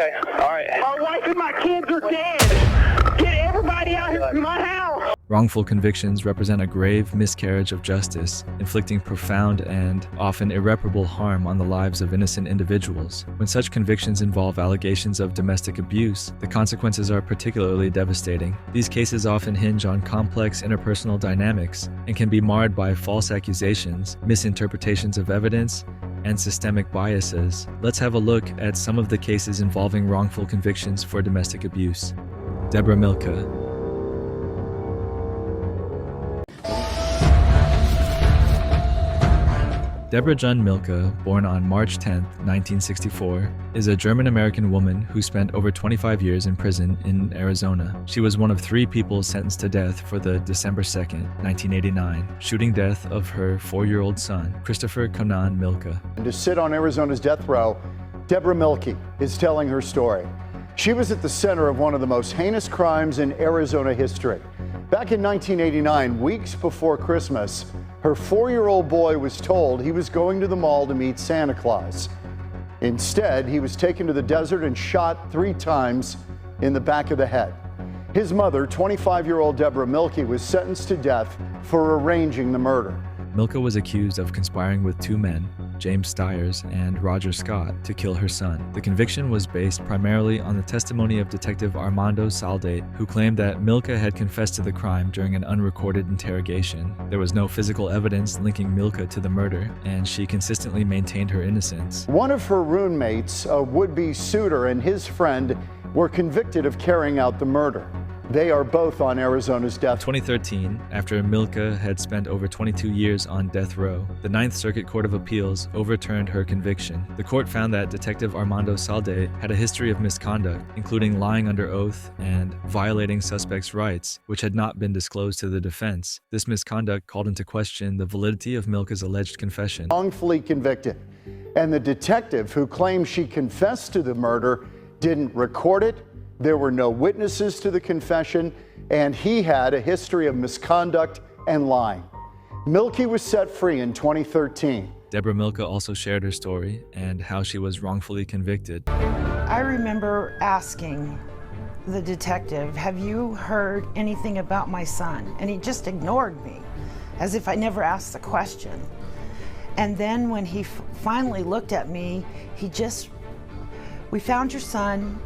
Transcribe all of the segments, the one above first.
Okay, all right. My wife and my kids are dead. Get everybody out here from my house. Wrongful convictions represent a grave miscarriage of justice, inflicting profound and often irreparable harm on the lives of innocent individuals. When such convictions involve allegations of domestic abuse, the consequences are particularly devastating. These cases often hinge on complex interpersonal dynamics and can be marred by false accusations, misinterpretations of evidence, and systemic biases. Let's have a look at some of the cases involving wrongful convictions for domestic abuse. Debra Milke. Debra John Milke, born on March 10, 1964, is a German-American woman who spent over 25 years in prison in Arizona. She was one of 3 people sentenced to death for the December 2, 1989, shooting death of her 4-year-old son, Christopher Conan Milke. And to sit on Arizona's death row, Debra Milke is telling her story. She was at the center of one of the most heinous crimes in Arizona history. Back in 1989, weeks before Christmas, her 4-year-old boy was told he was going to the mall to meet Santa Claus. Instead, he was taken to the desert and shot 3 times in the back of the head. His mother, 25-year-old Debra Milke, was sentenced to death for arranging the murder. Milke was accused of conspiring with 2 men, James Stiers and Roger Scott, to kill her son. The conviction was based primarily on the testimony of Detective Armando Saldate, who claimed that Milke had confessed to the crime during an unrecorded interrogation. There was no physical evidence linking Milke to the murder, and she consistently maintained her innocence. One of her roommates, a would-be suitor, and his friend were convicted of carrying out the murder. They are both on Arizona's death. 2013, after Milke had spent over 22 years on death row, the Ninth Circuit Court of Appeals overturned her conviction. The court found that Detective Armando Saldate had a history of misconduct, including lying under oath and violating suspects' rights, which had not been disclosed to the defense. This misconduct called into question the validity of Milke's alleged confession. Wrongfully convicted. And the detective who claimed she confessed to the murder didn't record it. There were no witnesses to the confession, and he had a history of misconduct and lying. Milke was set free in 2013. Debra Milke also shared her story and how she was wrongfully convicted. I remember asking the detective, "Have you heard anything about my son?" And he just ignored me, as if I never asked the question. And then when he finally looked at me, "We found your son.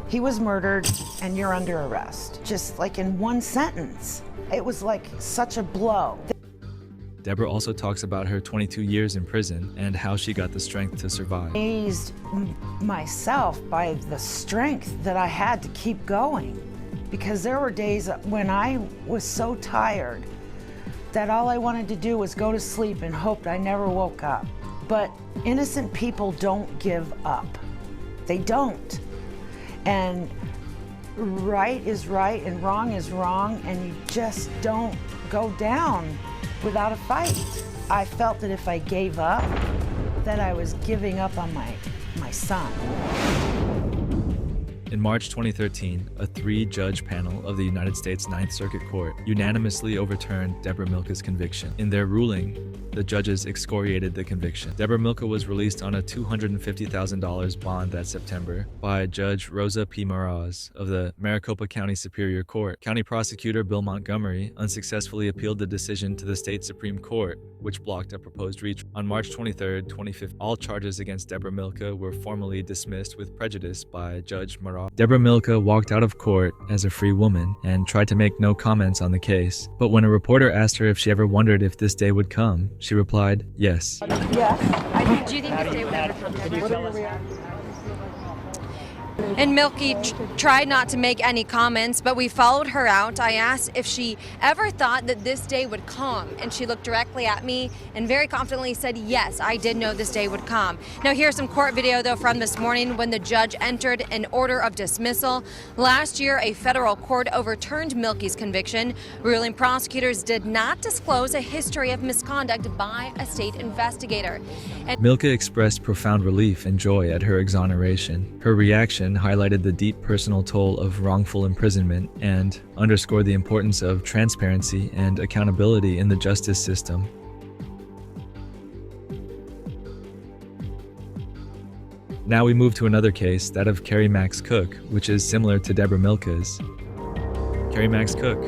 He was murdered, and you're under arrest." Just like in one sentence. It was like such a blow. Debra also talks about her 22 years in prison and how she got the strength to survive. Amazed myself by the strength that I had to keep going, because there were days when I was so tired that all I wanted to do was go to sleep and hoped I never woke up. But innocent people don't give up. They don't. And right is right and wrong is wrong, and you just don't go down without a fight. I felt that if I gave up, that I was giving up on my son. In March 2013, a 3-judge panel of the United States Ninth Circuit Court unanimously overturned Debra Milke's conviction. In their ruling, the judges excoriated the conviction. Debra Milke was released on a $250,000 bond that September by Judge Rosa P. Meraz of the Maricopa County Superior Court. County Prosecutor Bill Montgomery unsuccessfully appealed the decision to the state Supreme Court, which blocked a proposed retrial. On March 23, 2015, all charges against Debra Milke were formally dismissed with prejudice by Judge Meraz. Debra Milke walked out of court as a free woman and tried to make no comments on the case. But when a reporter asked her if she ever wondered if this day would come, she replied, yes. Yes. Do you think this day would ever come? And Milke tried not to make any comments, but we followed her out. I asked if she ever thought that this day would come, and she looked directly at me and very confidently said, yes, I did know this day would come. Now here's some court video though from this morning when the judge entered an order of dismissal. Last year, a federal court overturned Milke's conviction, ruling prosecutors did not disclose a history of misconduct by a state investigator. Milke expressed profound relief and joy at her exoneration. Her reaction highlighted the deep personal toll of wrongful imprisonment and underscored the importance of transparency and accountability in the justice system. Now we move to another case, that of Kerry Max Cook, which is similar to Debra Milke's. Kerry Max Cook.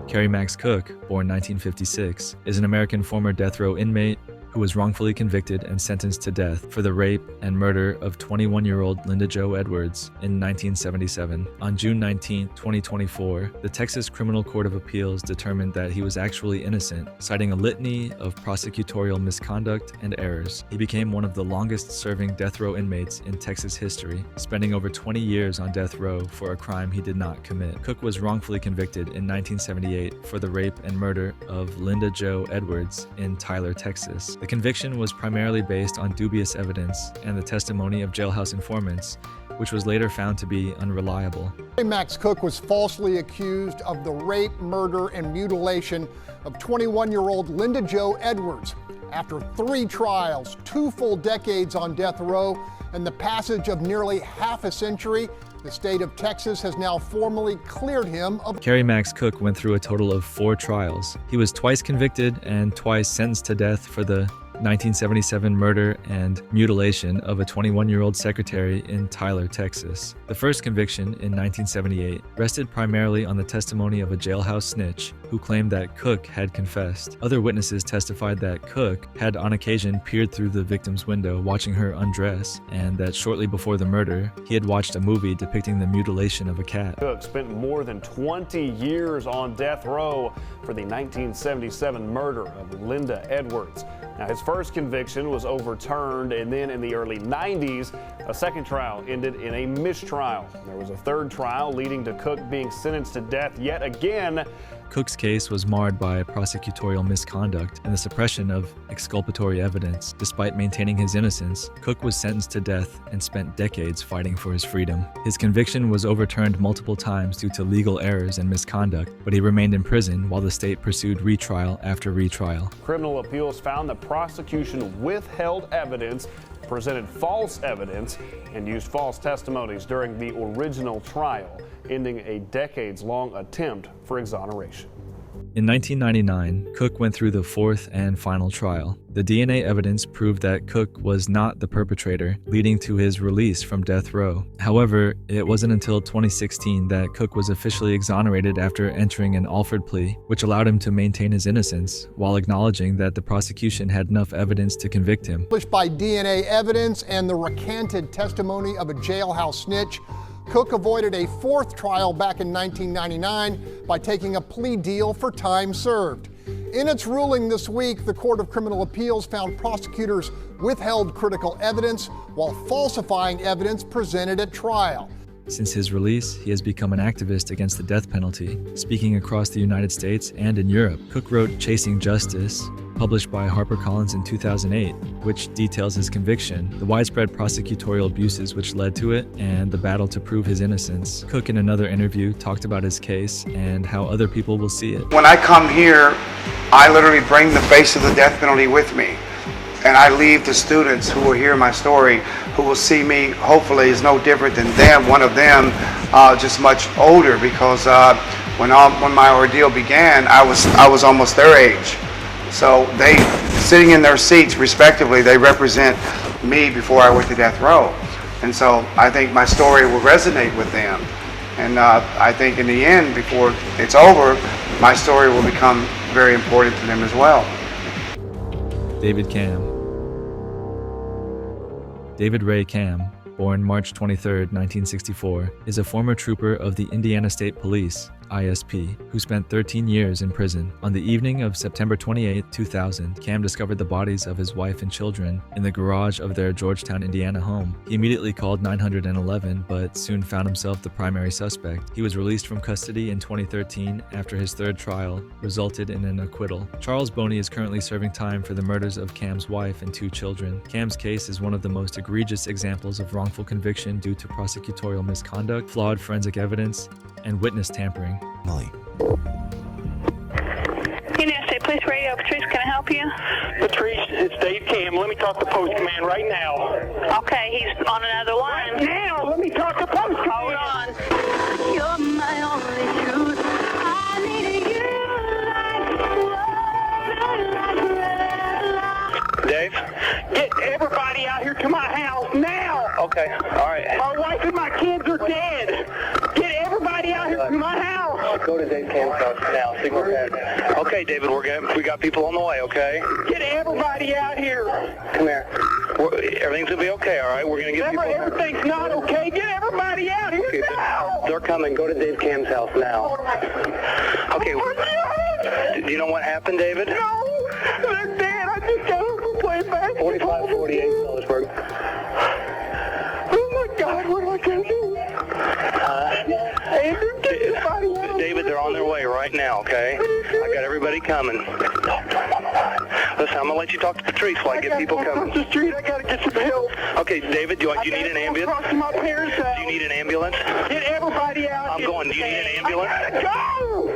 Kerry Max Cook, born 1956, is an American former death row inmate who was wrongfully convicted and sentenced to death for the rape and murder of 21-year-old Linda Jo Edwards in 1977. On June 19, 2024, the Texas Criminal Court of Appeals determined that he was actually innocent, citing a litany of prosecutorial misconduct and errors. He became one of the longest-serving death row inmates in Texas history, spending over 20 years on death row for a crime he did not commit. Cook was wrongfully convicted in 1978 for the rape and murder of Linda Jo Edwards in Tyler, Texas. The conviction was primarily based on dubious evidence and the testimony of jailhouse informants, which was later found to be unreliable. Kerry Max Cook was falsely accused of the rape, murder, and mutilation of 21-year-old Linda Jo Edwards. After 3 trials, 2 full decades on death row, and the passage of nearly half a century, the state of Texas has now formally cleared him of. Kerry Max Cook went through a total of 4 trials. He was twice convicted and twice sentenced to death for the 1977 murder and mutilation of a 21-year-old secretary in Tyler, Texas. The first conviction in 1978 rested primarily on the testimony of a jailhouse snitch who claimed that Cook had confessed. Other witnesses testified that Cook had on occasion peered through the victim's window watching her undress, and that shortly before the murder, he had watched a movie depicting the mutilation of a cat. Cook spent more than 20 years on death row for the 1977 murder of Linda Edwards. Now, his first conviction was overturned, and then in the early 90s, a second trial ended in a mistrial. There was a third trial leading to Cook being sentenced to death yet again. Cook's case was marred by prosecutorial misconduct and the suppression of exculpatory evidence. Despite maintaining his innocence, Cook was sentenced to death and spent decades fighting for his freedom. His conviction was overturned multiple times due to legal errors and misconduct, but he remained in prison while the state pursued retrial after retrial. Criminal appeals found the prosecution withheld evidence, presented false evidence, and used false testimonies during the original trial, ending a decades-long attempt for exoneration. In 1999, Cook went through the 4th and final trial. The DNA evidence proved that Cook was not the perpetrator, leading to his release from death row. However, it wasn't until 2016 that Cook was officially exonerated after entering an Alford plea, which allowed him to maintain his innocence, while acknowledging that the prosecution had enough evidence to convict him. By DNA evidence and the recanted testimony of a jailhouse snitch, Cook avoided a 4th trial back in 1999 by taking a plea deal for time served. In its ruling this week, the Court of Criminal Appeals found prosecutors withheld critical evidence while falsifying evidence presented at trial. Since his release, he has become an activist against the death penalty, speaking across the United States and in Europe. Cook wrote Chasing Justice, published by HarperCollins in 2008, which details his conviction, the widespread prosecutorial abuses which led to it, and the battle to prove his innocence. Cook, in another interview, talked about his case and how other people will see it. When I come here, I literally bring the face of the death penalty with me. And I leave the students who will hear my story, who will see me, hopefully, is no different than them, one of them, just much older, because when my ordeal began, I was almost their age. So they, sitting in their seats respectively, they represent me before I went to death row. And so I think my story will resonate with them. And I think in the end, before it's over, my story will become very important to them as well. David Camm. David Ray Camm, born March 23, 1964, is a former trooper of the Indiana State Police, ISP, who spent 13 years in prison. On the evening of September 28, 2000, Camm discovered the bodies of his wife and children in the garage of their Georgetown, Indiana home. He immediately called 911, but soon found himself the primary suspect. He was released from custody in 2013 after his 3rd trial resulted in an acquittal. Charles Boney is currently serving time for the murders of Camm's wife and 2 children. Camm's case is one of the most egregious examples of wrongful conviction due to prosecutorial misconduct, flawed forensic evidence, and witness tampering. Molly. United States Police Radio, Patrice, can I help you? Patrice, it's Dave Camm. Let me talk to Post Command right now. Okay, he's on another line. Right now, let me talk to Post Command. Hold on. You're my only truth. I need you like water, like red light. Dave, get everybody everybody out here to my house now. Okay, all right. My wife and my kids are dead. Get everybody out here to my house. Go to Dave Camm's house now. Signal 10. Okay, David, we got people on the way, okay? Get everybody out here. Come here. Everything's going to be okay, all right? We're going to get people... Everything's not okay. Get everybody out here Okay, now. they're coming. Go to Dave Camm's house now. Okay. Do you know what happened, David? No, they're dead. I just got home from playing basketball. 4548 Salisbury. Oh my God, what am I going to do? Andrew, get everybody out. David, they're on their way right now, okay? I got everybody coming. Listen, I'm going to let you talk to Patrice while I get people coming. Across the street, I got to get some help. Okay, David, do you need an ambulance? Across to my parents' house. Do you need an ambulance? Get everybody out. I'm going. Do you need an ambulance? Go!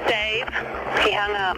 Dave, he hung up.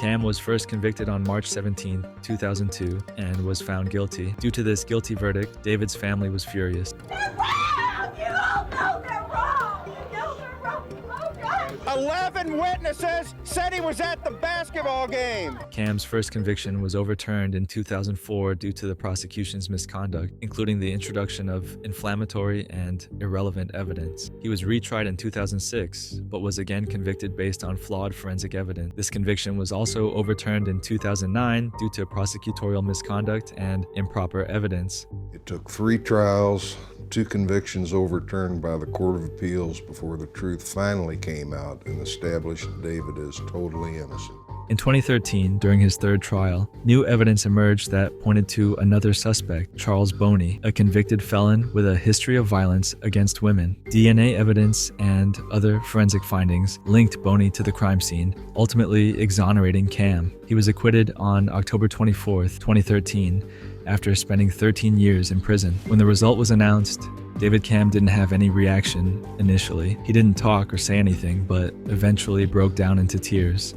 Camm was first convicted on March 17, 2002, and was found guilty. Due to this guilty verdict, David's family was furious. They're wrong! You all know they're wrong! You know they're wrong! Oh, God! 11 witnesses said he was at the basketball game. Camm's first conviction was overturned in 2004 due to the prosecution's misconduct, including the introduction of inflammatory and irrelevant evidence. He was retried in 2006, but was again convicted based on flawed forensic evidence. This conviction was also overturned in 2009 due to prosecutorial misconduct and improper evidence. It took 3 trials, 2 convictions overturned by the Court of Appeals before the truth finally came out and established David as totally innocent. In 2013, during his third trial, new evidence emerged that pointed to another suspect, Charles Boney, a convicted felon with a history of violence against women. DNA evidence and other forensic findings linked Boney to the crime scene, ultimately exonerating Camm. He was acquitted on October 24, 2013, after spending 13 years in prison. When the result was announced, David Camm didn't have any reaction initially. He didn't talk or say anything, but eventually broke down into tears.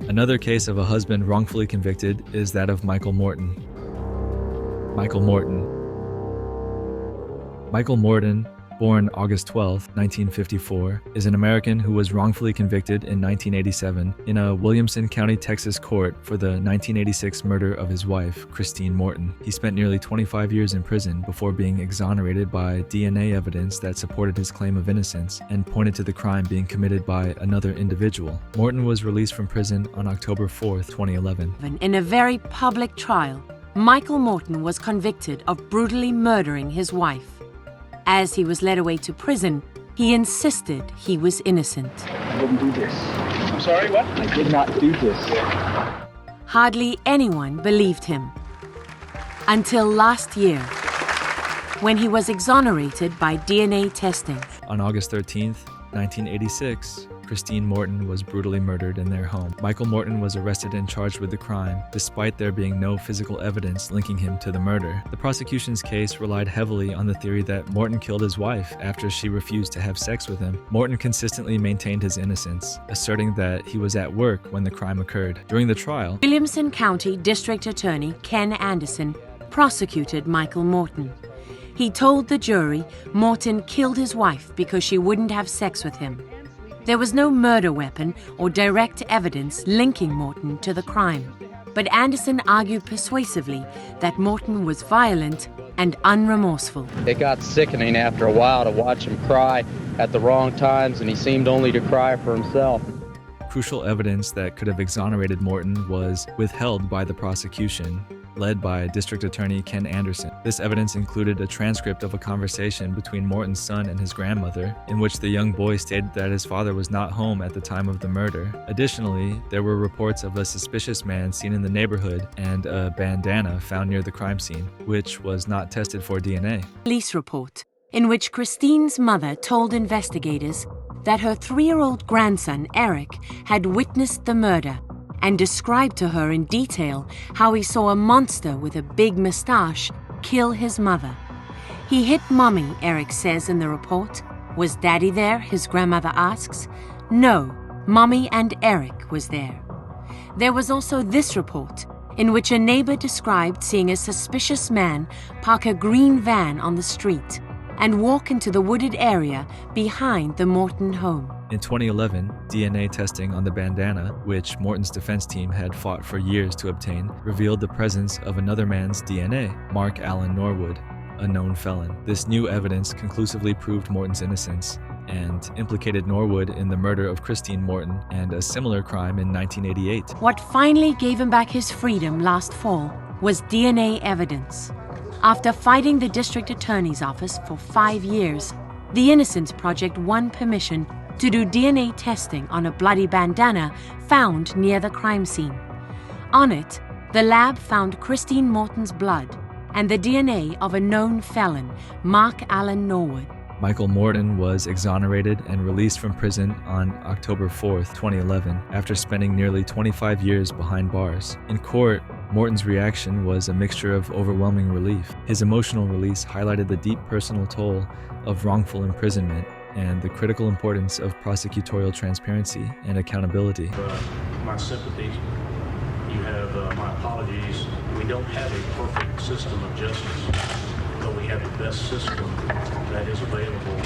Another case of a husband wrongfully convicted is that of Michael Morton. Michael Morton, born August 12, 1954, is an American who was wrongfully convicted in 1987 in a Williamson County, Texas court for the 1986 murder of his wife, Christine Morton. He spent nearly 25 years in prison before being exonerated by DNA evidence that supported his claim of innocence and pointed to the crime being committed by another individual. Morton was released from prison on October 4, 2011. In a very public trial, Michael Morton was convicted of brutally murdering his wife. As he was led away to prison, he insisted he was innocent. I didn't do this. I'm sorry, what? I did not do this. Hardly anyone believed him. Until last year, when he was exonerated by DNA testing. On August 13th, 1986, Christine Morton was brutally murdered in their home. Michael Morton was arrested and charged with the crime, despite there being no physical evidence linking him to the murder. The prosecution's case relied heavily on the theory that Morton killed his wife after she refused to have sex with him. Morton consistently maintained his innocence, asserting that he was at work when the crime occurred. During the trial, Williamson County District Attorney Ken Anderson prosecuted Michael Morton. He told the jury Morton killed his wife because she wouldn't have sex with him. There was no murder weapon or direct evidence linking Morton to the crime, but Anderson argued persuasively that Morton was violent and unremorseful. It got sickening after a while to watch him cry at the wrong times, and he seemed only to cry for himself. Crucial evidence that could have exonerated Morton was withheld by the prosecution, led by District Attorney Ken Anderson. This evidence included a transcript of a conversation between Morton's son and his grandmother, in which the young boy stated that his father was not home at the time of the murder. Additionally, there were reports of a suspicious man seen in the neighborhood and a bandana found near the crime scene, which was not tested for DNA. Police report in which Christine's mother told investigators that her 3-year-old grandson, Eric, had witnessed the murder and described to her in detail how he saw a monster with a big mustache kill his mother. He hit Mommy, Eric says in the report. Was Daddy there? His grandmother asks. No, Mommy and Eric was there. There was also this report, in which a neighbor described seeing a suspicious man park a green van on the street and walk into the wooded area behind the Morton home. In 2011, DNA testing on the bandana, which Morton's defense team had fought for years to obtain, revealed the presence of another man's DNA, Mark Allen Norwood, a known felon. This new evidence conclusively proved Morton's innocence and implicated Norwood in the murder of Christine Morton and a similar crime in 1988. What finally gave him back his freedom last fall was DNA evidence. After fighting the district attorney's office for 5 years, the Innocence Project won permission to do DNA testing on a bloody bandana found near the crime scene. On it, the lab found Christine Morton's blood and the DNA of a known felon, Mark Allen Norwood. Michael Morton was exonerated and released from prison on October 4th, 2011, after spending nearly 25 years behind bars. In court, Morton's reaction was a mixture of overwhelming relief. His emotional release highlighted the deep personal toll of wrongful imprisonment and the critical importance of prosecutorial transparency and accountability. My sympathies. You have my apologies. We don't have a perfect system of justice, but we have the best system that is available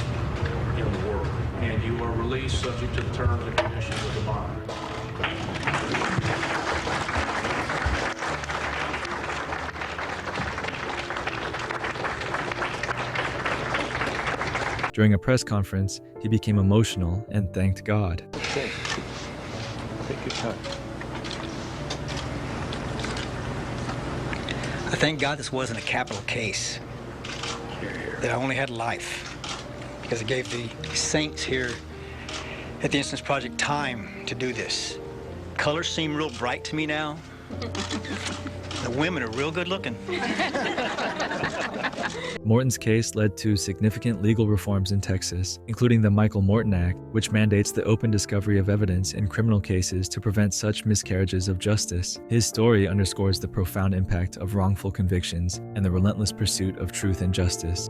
in the world. And you are released subject to the terms and conditions of the bond. During a press conference, he became emotional and thanked God. Okay. Take your time. I thank God this wasn't a capital case, that I only had life, because it gave the saints here at the Innocence Project time to do this. Colors seem real bright to me now. The women are real good looking. Morton's case led to significant legal reforms in Texas, including the Michael Morton Act, which mandates the open discovery of evidence in criminal cases to prevent such miscarriages of justice. His story underscores the profound impact of wrongful convictions and the relentless pursuit of truth and justice.